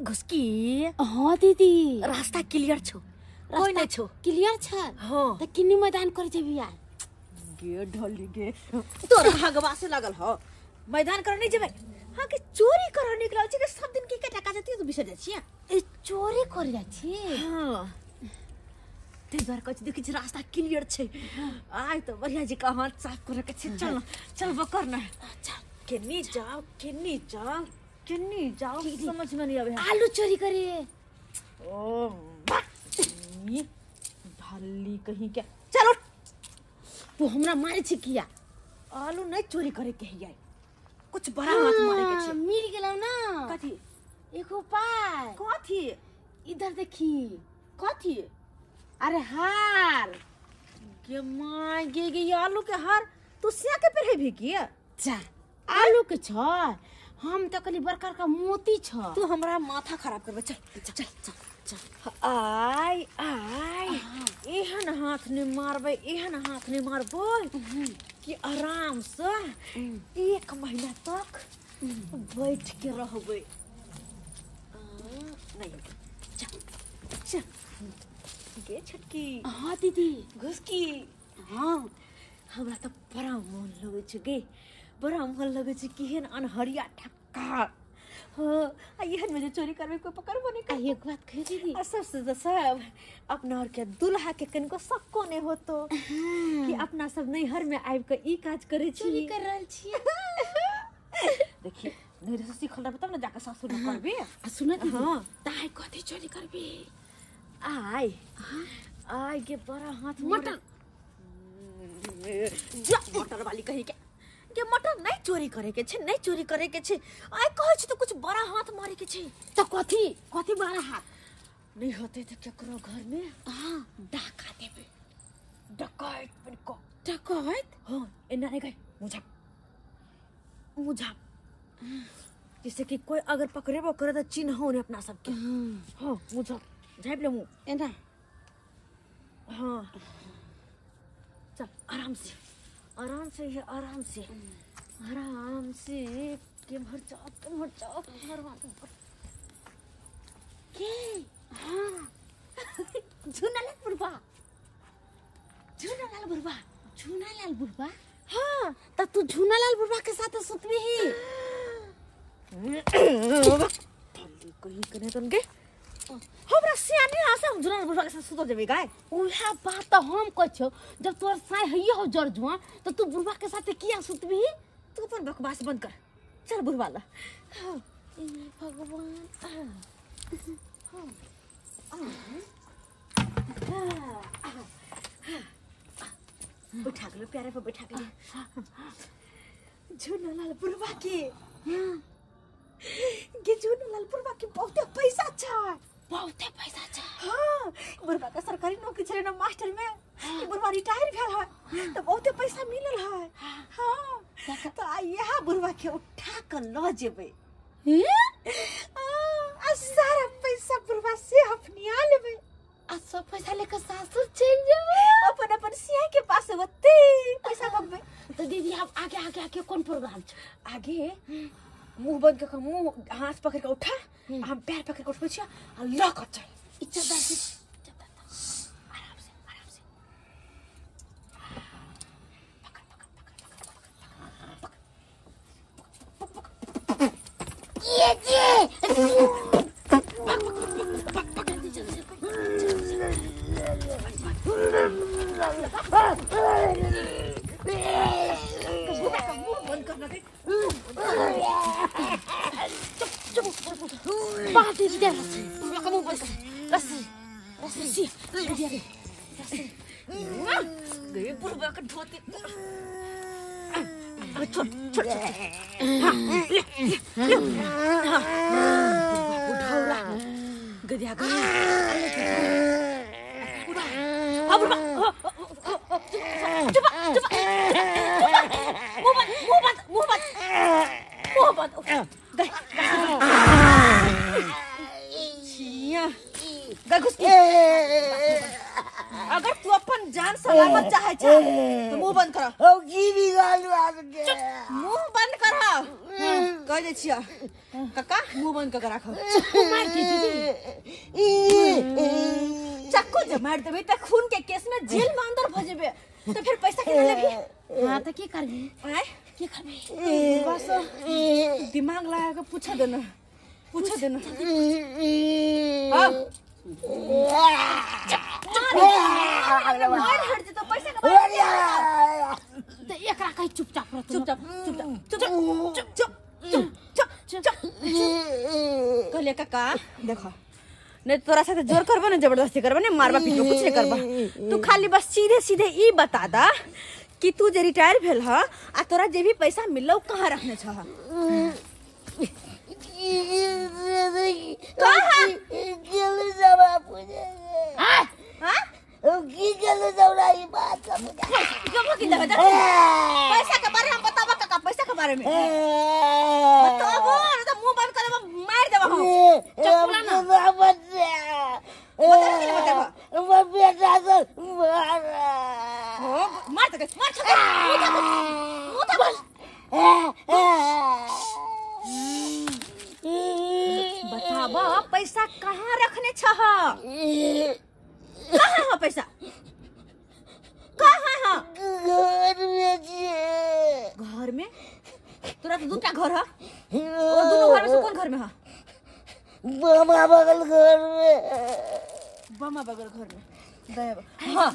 घुसकी हाँ दीदी रास्ता क्लियर छो कोई नहीं छो क्लियर छ हाँ त किन्नी मैदान कर जेबी यार गे ढली गे तोर भगवा से लगल हो मैदान कर नहीं जेबे हां के चोरी कर निकलल छी के सब दिन की के टका जती तो बिसर जाछी ए चोरी कर जा छी हां ते बार कछ देखि छी रास्ता क्लियर छे आय तो बढ़िया जी का हाथ साफ करे के छी चल चल वो करना अच्छा केनी जाओ समझ में नहीं आवे आलू चोरी करे ओ ढली कहीं क्या चलो तू हमरा मारे छी किया आलू नहीं चोरी करे के है कुछ बड़ा हाथ मारे के छे मिल गेलौ ना कथी एक उपाय कथी इधर देखी कथी अरे हार के मां गे आलू के हार तू सिया के पहरे भी किया जा आलू के छ हम तो कली बरकार का मोती छ तू हमरा माथा खराब करबे चल आय एहन हाथ ने मारबे कि आराम से 1 महीना तक बैठ के रहबे नहीं चल गे छटकी हाँ दीदी घुसकी हाँ हमरा तो बड़ा मन लगे छ गे बड़ा मन लगे छ केहन अनहरिया ठक्का हाँ यहन में जो चोरी करबे कोई पकड़बो नहीं कर एक बात कह दीदी सबसे सब अपना और के दुल्हा के कनको सक्को नहीं होतो कि अपना सब नैहर में आइब के ई काज करे छी चोरी कर रहल छी देखिए नैहर से सीखल रहबे तब ना जाके सासुर में करबे सुन दीदी हाँ ताई कथी चोरी करबे आय के बड़ा हाथ मटन जा मटर वाली कही के मटर नहीं चोरी करे के छे आय कहै छी तो कुछ बड़ा हाथ मारे के छे तो कथी बड़ा हाथ नहीं होते तो केकरो घर में हां डाका देबे डकैत बन को डकैत हां एना नहीं गए मुझा जैसे कि कोई अगर पकड़ेबो करे तो चिन्ह हो ने अपना सब के हां मुझा झाइब ले मु एना हां चल आराम से के भर जाओ के हां झुनालाल बुढ़वा हां त तू झुनालाल बुढ़वा के साथ सुतबी ही कहीं करे तन के हमरा सियानी आसा हम झुनालाल बुढ़वा के साथ सुत जेबे गाय ओहा बात तो हम कछो जब तोर साय हइया हो जर जुआ तो तू बुढ़वा के साथ किया सुतबी तू अपन बकवास बंद कर चल बुढ़वा ला भगवान बैठा के प्यारे पे बैठा के झुनालाल बुढ़वा के झुनालाल बुढ़वा के बहुते पैसा छ हां बुढ़वा का सरकारी नौकरी छले ना मास्टर में बुढ़वा रिटायर भेल है तो बहुते पैसा मिलल है हां तो यह बुढ़वा के उठा के ल जेबे सारा पैसा बुढ़वा से अपनिया लेबे आ सब पैसा लेकर सासुर चल जाबे अपन सिया के पास होते पैसा बगबे तो दीदी आप आगे कौन प्रोग्राम छ आगे मुंह बंद कर मुंह हाथ पकड़ के उठा हम पैर पकड़ के उठ छिया और लॉक कर चल इच्छा दादी आराम से पकड़ ये जी बंद करना के बात दे दे kamu bos rasi dia gaya purba ke dhoti udah gede agak udah coba Bagus अगर तू अपन जान सलामत चाहे तो मुंह बंद करो हो की भी गालू आ गया मुंह बंद करो कह दे छिया काका मुंह बंद कर राखो मार के दीदी चाकू जब मार देबे त खून के केस में जेल में अंदर भ जेबे तो फिर पैसा केना लेबी हां त की करबी आय की करबी बस दिमाग लगा के पूछ देना हां मार हट जे तो पैसा का त एकरा कहि चुपचाप रह चुपचाप कहले काका देखो नहीं तोरा साथे जोर करबो ना जबरदस्ती करबो ना मारबा पीटबो कुछ नहीं करबा तू खाली बस सीधे सीधे ई बता दा कि तू जे रिटायर भेल ह आ तोरा जे भी पैसा मिललो कहां रखने छ कहां गेलु जबा पूजे हां की गेलु जबरा ई बात समझ कब की जगह पैसा के बारे में बतावा काका पैसा के बारे में बताबो ना तो मुंह बंद कर मार देबो हम चपला ना बच्चा बता के बताबो वो बेटा से मार तक मार बताबो पैसा कहां रखने छ कहां है पैसा कहां है घर में तोरा तो दूटा घर है और दोनों घर में से कौन घर में है बाबा बगल घर में बामा बगल घर में दया हां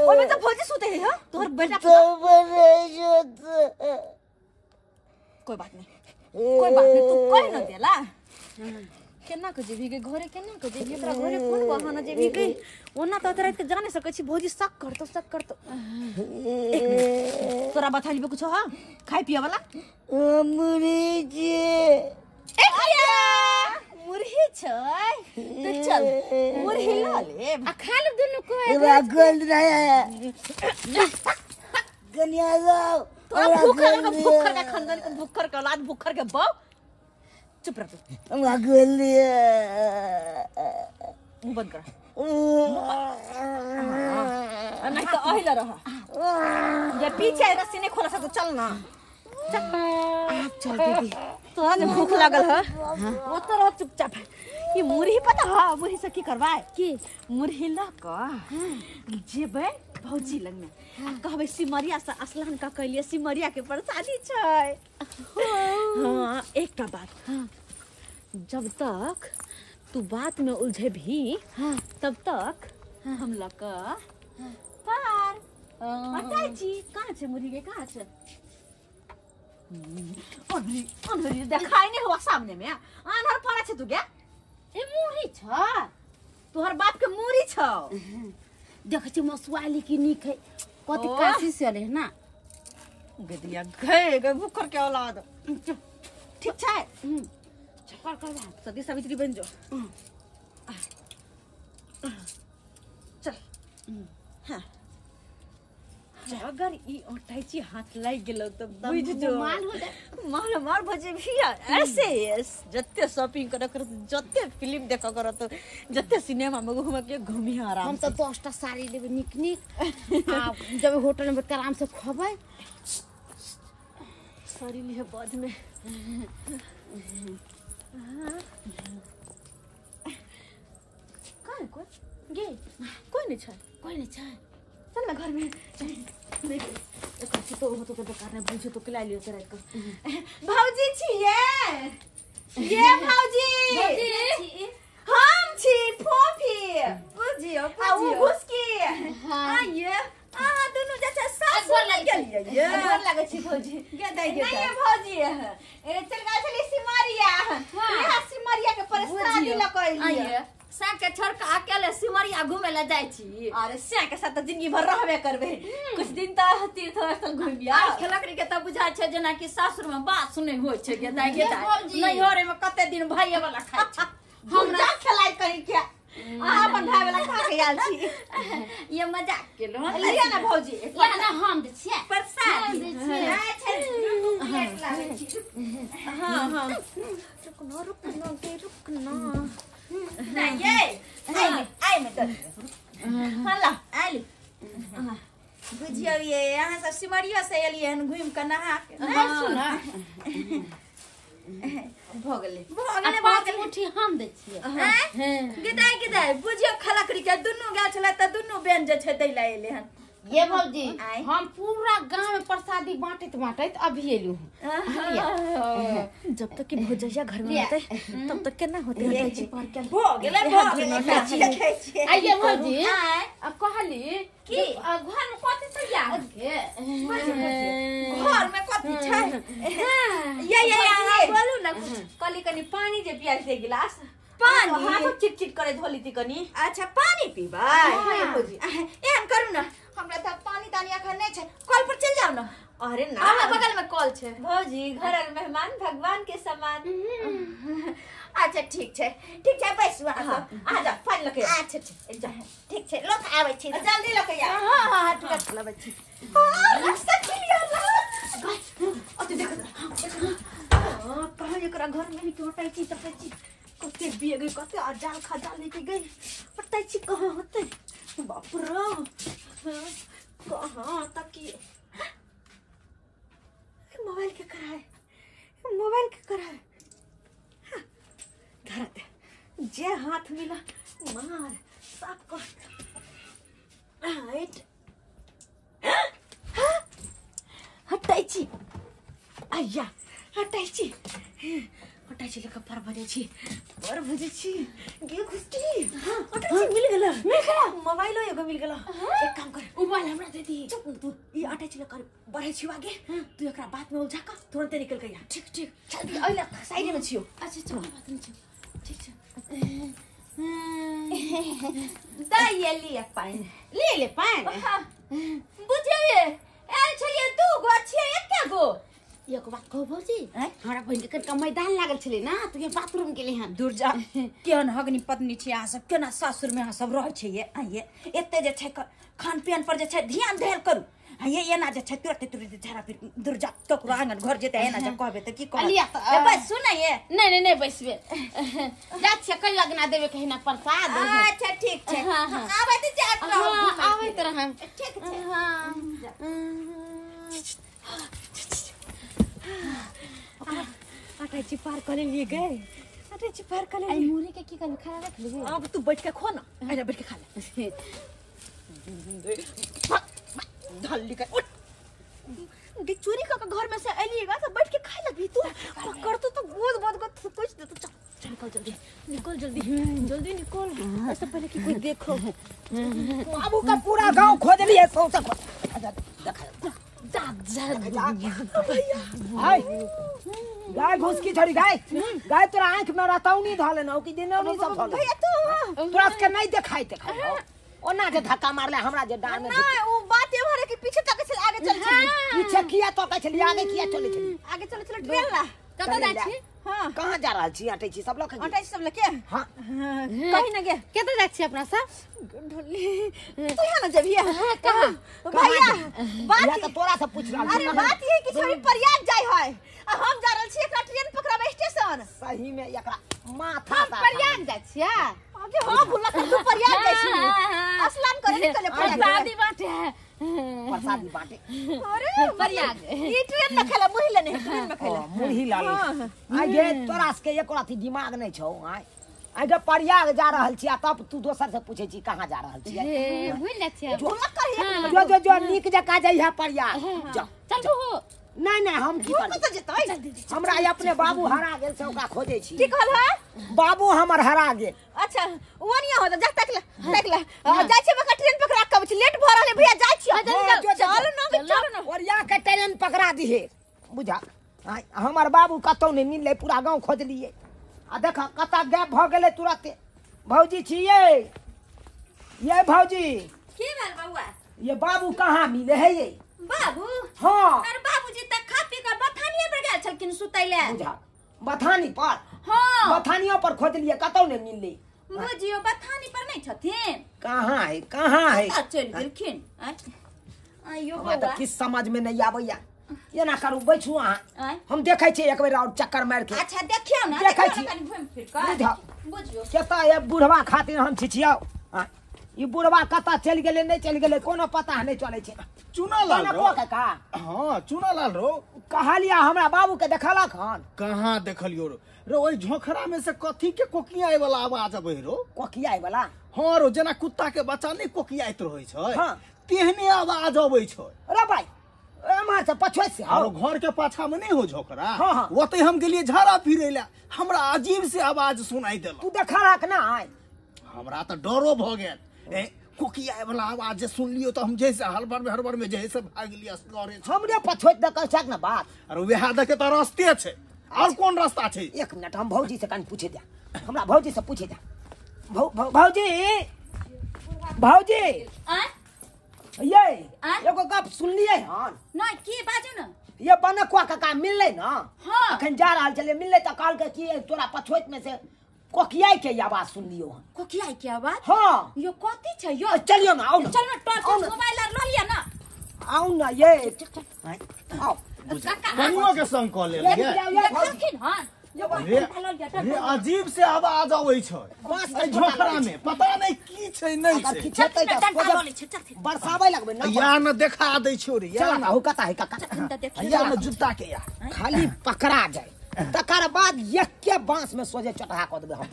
और मैं तो भौजी सोते है हां तोहर बेटा तो बने जो कोई बात नहीं तू कह न देला केना के जेबी के घरे केना के जेबी एकरा घरे फोन बहाना जेबी के ओना तो तोरा के जाने सकै छी भौजी शक करतो तोरा बता लिबे कुछ हां खाइ पिए वाला मुरी जी मुरही छै तो चल मुरही ला ले आ खा ले दुनु को गोल रहा गनिया जाओ तोरा भूखर का खानदान के भूखर का औलाद भूखर के बाप चुप रह तू गोल मुंह बंद कर नहीं तो अहिला रहा ये पीछे रस्सी नहीं खोला सकतो चल ना चल दीदी तोरा ने भूख लागल है वो तो रह चुपचाप ये मुरही पता है मुरही से की करवाए की मुरही ला का जेबे भौजी लग में कहबे सिमरिया से असलहन का कहलिए सिमरिया के प्रसादी छै हां एक का बात जब तक तू बात में उलझे भी तब तक हम लोग का पार पता जी कहां छे मुरही के कहां छे अनहरी देखाई नहीं हुआ सामने में अनहर पड़ा छे तू क्या ए मुरी छ तोहर बाप के मुरी छ देख छ मसवाली की निक है कत काशी से ले ना गदिया गए भूखर के औलाद ठीक छै छपर कर सदी सावित्री बन जो चल हां अगर ई ओटाइची हाथ लाग गेलो तो बुझ जो माल हो जाए मार भजे भी ऐसे जत्ते शॉपिंग कर जत्ते फिल्म देख कर तो जत्ते सिनेमा में घूम के घूमी आराम हम तो 10टा साड़ी लेबे निक आ जब होटल में बैठ आराम से खबै साड़ी लिए बाद में कोई गे कोई नहीं छै चल ना घर में देख एक तो बेकार ने बुझे तो खिला लियो तेरा को भौजी छिए ये भौजी हम छी फोफी बुझियो आ वो घुसकी हां ये दोनों जैसे सास लग गेलिए ये डर लागे छी भौजी गे दाई गे नहीं भौजी ए चल गए छली सिमरिया ये सिमरिया के प्रसादी लकइलिए सा के छोड़ के अकेले सिमरिया घूमे ला जाय छी अरे सा के साथ जिंदगी भर रहबे करबे कुछ दिन त तीर्थ स्थल घूमिया खेलकड़ी के त बुझा छै जेना कि सासुर में बात सुनै होय छै गे दाई नहीं होरे में कते दिन भाइये वाला खाय छै हमरा खिलाइ करी के अपन भाई वाला खा के आल छी ये मजाक केलो लिया ना भौजी या ना हम दे छिए प्रसाद दे छिए प्लेट लागे छी हां रुकना नहीं ये आई में तो हल्ला आली बुझियो ये यहां सब सिमरिया से एलिए घूम के नहा के हां सुना भ गेलै भगले पाँच मुट्ठी हम दै छियै गिदाई बुझियो खलकड़ी के दुनू गाछ छले त दुनू बेन जे छै दै ला एले हन ये भौजी आय। हम पूरा गांव में प्रसादी बांटत अभी एलू जब तक कि भौजैया घर में होते तब तक केना होते भगले आइए भौजी आय। अब कहली की? घर में कथी तैयार के घर में कथी छै ये बोलू ना कली कनी पानी जे पियास दे गिलास पानी हाथ चिटचिट करे धोली ती कनी अच्छा पानी पीबा एहन करू ना हमरा त पानी तानी अखन नै छै कल पर चल जाओ ना अरे ना हमरा बगल में कल छै भौजी घरर मेहमान भगवान के समान अच्छा ठीक छै बैसू आ जा फाइन लके अच्छा ठीक छै लोक आबै छी जल्दी लके आ हां ठीक लबै छी रास्ता क्लियर ला अते देखो कहां एकरा घर में ही टोटाई छी तपे छी कते बिए गई कते अजाल खजा लेके गई पता छी कहां होते बाप रे कहां तक ये मोबाइल के कराए धरत जे हाथ मिला मार सब को राइट हटाई छी आया हटाई छी लेके पर बजे छी गे खुशी हटाई छी मिल गेला मोबाइलो एगो मिल गेला एक काम कर मोबाइल हमरा दे दी चुप तू ई हटाई छी लेकर बढ़े छी आगे तू एकरा बात में उलझा का तुरंत निकल गया ठीक जल्दी आइला साइड में छियो अच्छा चलो बात नहीं चलो ठीक छै दाई लिया पानी ले पानी बुझिए आयल छलिए दू गो छिए एके गो एगो बात कहू भौजी हमरा बहिन के कनिका मैदान लागल छलै ना तो ये बाथरूम गेलै हन दूर जा केहन हगनी पत्नी छी अहाँ सब केना सासुर में अहाँ सब रहै छै ये एते जे छै खान पीन पर जे छै ध्यान देल करू ये एना जे छै तुरंत झरा फिर दूर जा ककरो आंगन घर जेते एना जे कहबे त की कहब बस सुनै ये नहीं बैसबे जा छै कई अगना देबे कहिना प्रसाद अच्छा ठीक छै आबै त जात रहो आबै त हम ठीक छै हटाई छी पार कर लिए गए हटाई छी पार कर आई मुरी के की कर खा रख ले अब तू बैठ के खो ना आजा बैठ के खा ले ढल्ली का उठ गे चोरी का घर में से आइएगा तो बैठ के खाए लगी तू पकड़ तो बहुत कुछ दे तो चल निकल जल्दी निकल ऐसे पहले कि कोई देखो बाबू का पूरा गांव खोज लिए सौ से हाय गाय घुस की छोड़ी गाय तोरा आंख में रतौनी धले न कि दिन नहीं सब धले भैया तू तोरा के नहीं देखाई ओना जे धक्का मारले हमरा जे डार में नहीं वो बात ये भरे के पीछे तक चल आगे चल पीछे किया तो कहै छली आगे किया चले छली आगे चल ट्रेन ला कत जाइ छी हां कहां जा रहल छी हटै छी सब लोग हटाई सब लेके हां कहीं ना गे कत जाइ छी अपना सब ढोली तू यहाँ ना जबिया कहां भैया बात तो तोरा से पूछ रहल अरे बात ये कि छोरी प्रयाग जाय है हम जा रहल छी एकरा ट्रेन पकड़ाबे स्टेशन सही में एकरा माथा प्रयाग जाइ छिया अबे हां भूला कर तू प्रयाग जाइ छी स्नान करे निकले प्रसादी बाटे प्रसादी बाटे अरे प्रयाग ई ट्रेन में खेला मुहिला नहीं ट्रेन में खेला मुही लाले आ गे तोरा के एको राती दिमाग नहीं छौ आइ गे प्रयाग जा रहल छी तब तू दोसर से पूछे छी कहां जा रहल छी भूल जाइ छिया भूला कर जो नीक जका जाइहा प्रयाग जा चल हो नहीं हम की जल्दी हमरा अपने बाबू हरा गेल से ओकरा खोजे छी की कहल है बाबू हमर हरा गेल अच्छा ओनिया हो जा तक ले जाय छी मका ट्रेन पकड़ा कब छी लेट भ रहले भैया जाय छी चल ना ओरिया के ट्रेन पकड़ा दिहे बुझा हमर बाबू कतौ नहीं मिलले पूरा गांव खोज लिए आ देखा कता गैप भ गेले तुरंत भौजी छिए ये भौजी की भेल बउआ ये बाबू कहां मिले है ये बाबू हां अरे बाबूजी त खा पी के बथानिए पर गेल छलकिन सुतैले बुझा बथानी पर हां बथानियों पर खोज लिए कतौ नहीं मिलले बुझियो बथानी पर नहीं छथिन कहां है चल गेलखिन आयो हमरा बउआ त किस समझ में नहीं आबैया ये ना करू बैठू आय हम देखै छी एक बेर और चक्कर मार के अच्छा देखियो ना देखै छी कनी घुम फिर बुझा के बुझियो केता ये बुढ़वा खातिर हम छिछियाओ ये बुढ़वा कता चल गेले नहीं चल गेले कोनो पता नहीं चले छे। चुनालाल रो का हां चुनालाल रो कहलिया हमरा बाबू के देखलक हन। कहां देखलियो रो ओइ झोखरा में से कथी के कोकियाए वाला आवाज आबै रो। कोकियाए वाला हां रो जना कुत्ता के बच्चा नहीं कोकियाइत रहै छै हां तेहने आवाज आबै छै। अरे भाई एमा से पछुए से और घर के पाछा में नहीं हो झोकरा हाँ, हाँ। ओते हम गेलिए झाड़ा फिरे ला हमरा अजीब से आवाज सुनाई देल। तू देखलक ना आय हमरा तो डरो भ गेल ए कोकियाए वाला आवाज जे सुनलियो तो हम जैसे हड़बड़ में जैसे भाग लिया असगरे हमरे पछुए देख छक ना बात। अरे वेहा देखे तो रास्ते छै और कौन रास्ता छै। एक मिनट हम भौजी से कन पूछे दे हमरा भौजी से पूछे दे भौजी भौजी ये एगो गप सुनलिए हन ना की बाजू ना ये बनकुआ काका मिलले ना हाँ। अखन जा रहल चले मिलले त काल के की तोरा पछोइत में से कोकियाई के आवाज सुनलियो हन। कोकियाई के आवाज हां यो कथी छै यो चलियो ना आओ ना चल ना टॉर्च मोबाइल ल लिया ना आओ ना ये आओ काका बनियो के संग कॉल ले ये देखिन हां रे अजीब से आवाज आबै छै ए झोकरा में पता नहीं की छै नहीं अगर छै। किछ हेतै त बरसाबै लगबे ना या न देखा दै छौ रे या चल ना हो कता है काका या न जूता के या खाली पकड़ा जाए तकर बाद एक के बांस में सोजे चटहा क देबे हम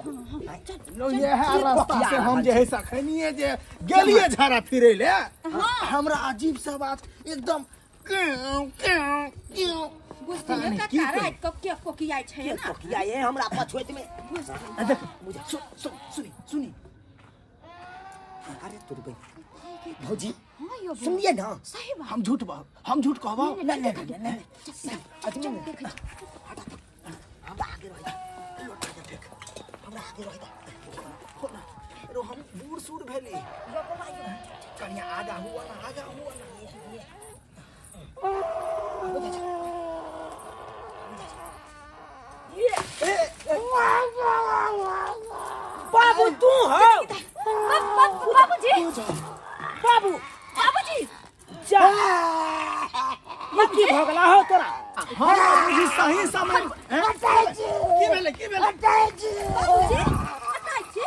लो ये है रास्ता से हम जे है सखनिए जे गेलिए झाड़ा फिरे ले हमरा अजीब से आवाज एकदम कोकियाई छै ना कोकियाई हमरा पछोइत में देख मुझे सुनी अरे तोरी बहन भौजी सुनिए ना सही बात हम झूठ कहबो नहीं हम आगे रह हमरा आगे रह रो हम बूढ़ सूढ़ भेली कनिया आगा हुआ ना बाबू तू हो बाबूजी जा ये की भगला हो तोरा हां बाबूजी सही समय की भेले बाबूजी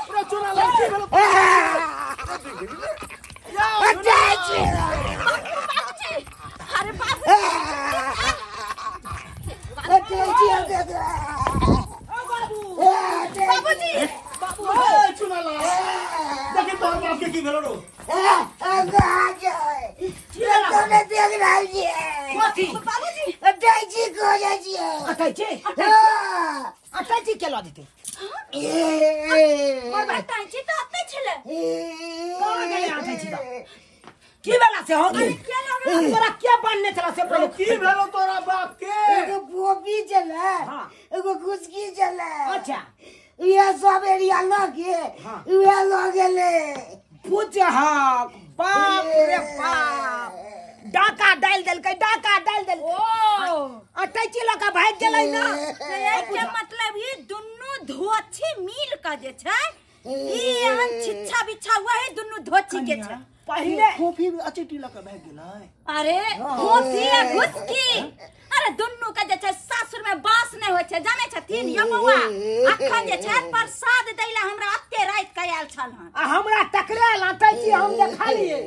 पूरा चुना ले की भेले अरे बाबूजी चुना ला देखि तोर बाप के की भेलो रो अटैची के ला देते अटैची तो अपने छले कहां गए अटैची का की वाला से हो गई तोरा क्या बनने चला से पहले की भेलो तोरा बाप के एगो पोपी चला हां एगो गुस्की चला अच्छा ये सब एरिया लगे ये लगेले पूछ हक बाप रे बाप डाका डाल देल ओ अटैची लगा भाग गेलै ना के मतलब ये दुन्नु धोछी मिल का जे छै ई एहन छिच्छा बिछा हुआ है दुन्नु धोछी के छै पहले कॉफी अचेटी लगा भाग गेलै अरे धोछी आ घुसकी अरे दुन्नु का जे छै सासुर में बास नहीं होय छै जाने छथिन यमवा अखन जे छै प्रसाद दैला हमरा अत्ते रात के आयल छल हन आ हमरा टकरा अटैची हम देखा लिए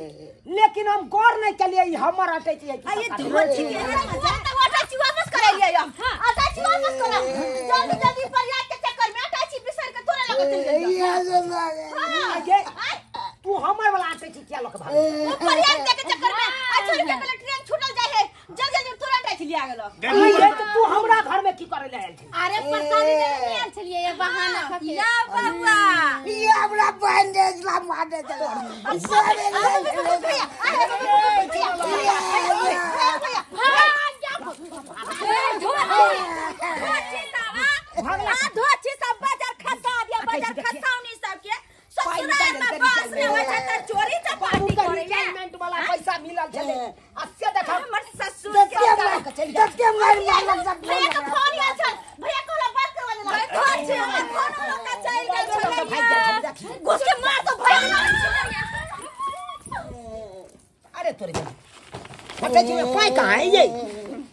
लेकिन हम गौर नहीं केलिए हमर अटैची है आ ये धोछी के अटैची वापस करे लिया हम अटैची वापस करा जल्दी प्रयास के चक्कर में अटैची बिसर के तोरा लगे चल गई ये जो लगे ये तू हमर वाला अटैची क्या लक भाग प्रयास के चक्कर में 8 रुपया के ट्रेन छूटल जाय है जल्दी तुरंत अटैची लिया गेलो ये तो तू हमरा घर में की करे ले आयल छी अरे प्रसादी नहीं आयल छलिए ये बहाना खके या बाबा ये हमरा बैंडेज ला मारने चला चोरी चपाटी करे पेमेंट वाला पैसा मिलल छले अस्से देखा हमर ससुर के मार सब भैया का फोन आयल छल भैया को बात करवा देला घर से हमर फोन लोग का चल गेल छले घुस के मार दो भैया अरे तोरे अटैची में पाई कहां है ये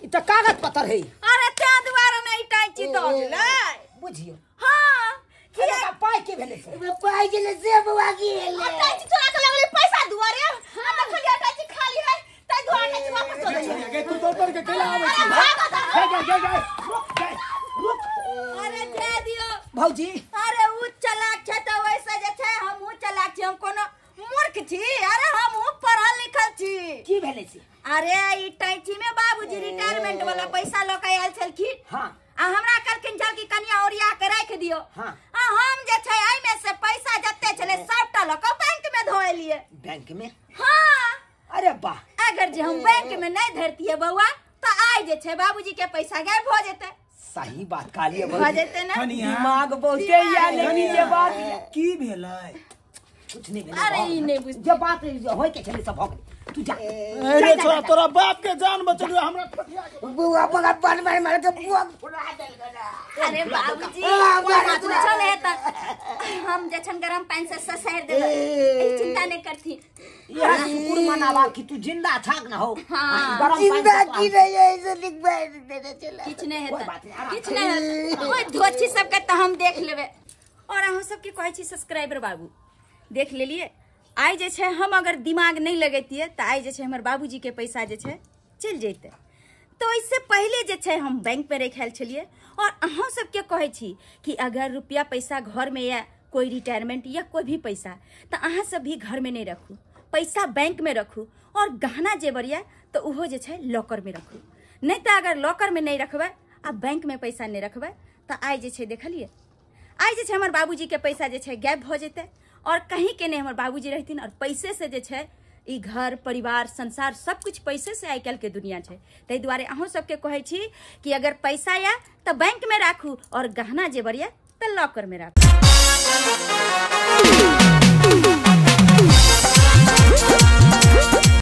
ई तो कागज पत्थर है अरे ते द्वारा नहीं टाइची दो गेलै बुझियो हां किया पाई के भेले से पाई के से बुआ की टाइची चोरा के लगले अरे दे दियो भौजी अरे उ चलाक छ त वैसे जे छै हमहु चलाक छी हम कोनो मूर्ख छी अरे हमहु पढ़ल लिखल छी की भेले छी अरे ई टैची में बाबूजी रिटायरमेंट वाला पैसा ल के आयल छलखिन हां आ हमरा कहलखिन चल की कनिया ओरिया के राख दियो हां आ हम जे छै एई में से पैसा जत्ते छले सबटा ल के बैंक में धो एलिए बैंक में हां अरे वाह अगर जे हम बैंक में नहीं धरतिए बउआ तो आज जे छै बाबूजी के पैसा गायब हो जेते सही बात कालिए हो जेते ना दिमाग बहुते या लेकिन ये बात की भेलै कुछ नहीं भेले अरे ई नहीं बुझ जब बात होय के छले सब हो गई तू जा अरे छोरा तोरा बाप के जान बचलियो हमरा ठठिया बुआ पगा पान मार के बुआ फुला देल गला अरे बाबूजी कुछो नहीं त हम जे छन गरम पानी से ससैर देबे चिंता नहीं करथी यह शुक्र मनावा कि तू जिंदा थाक ना हो हाँ। गरम जिंदा की नहीं है इसे लिख बैठ देने चला किछ नहीं कोई हेता बात नहीं, आराम किछ नहीं हेता ओए धोछी सब के त हम देख लेबे और अहू सब के कहै छी सब्सक्राइबर बाबू देख लेलिए आइ जे छै हम अगर दिमाग नहीं लगैतिए त आइ जे छै हमर बाबूजी के पैसा जे छै चल जैते तो इससे पहले जे छै हम बैंक पे रखल छलिए और अहू सब के कहै छी कि अगर रुपया पैसा घर में या कोई रिटायरमेंट या कोई भी पैसा त अहाँ सब भी घर में नहीं रखू पैसा बैंक में रखू और गहना जेवर या तो उहो जे छै लॉकर में रखू नहीं तो अगर लॉकर में नहीं रखबै आ बैंक में पैसा नहीं रखबै तो आइ जे छै देखलिए आइ जे छै हमर बाबूजी के पैसा जे छै गायब हो जेते और कहीं के नहीं हमर बाबूजी रहथिन और पैसे से जे छै ई घर परिवार संसार सब कुछ पैसे से आइ काल्हि के दुनिया छै ताहि दुआरे अहूँ सबके कहै छी कि अगर पैसा या तो बैंक में राखू और गहना जेवर या तो लॉकर में राखू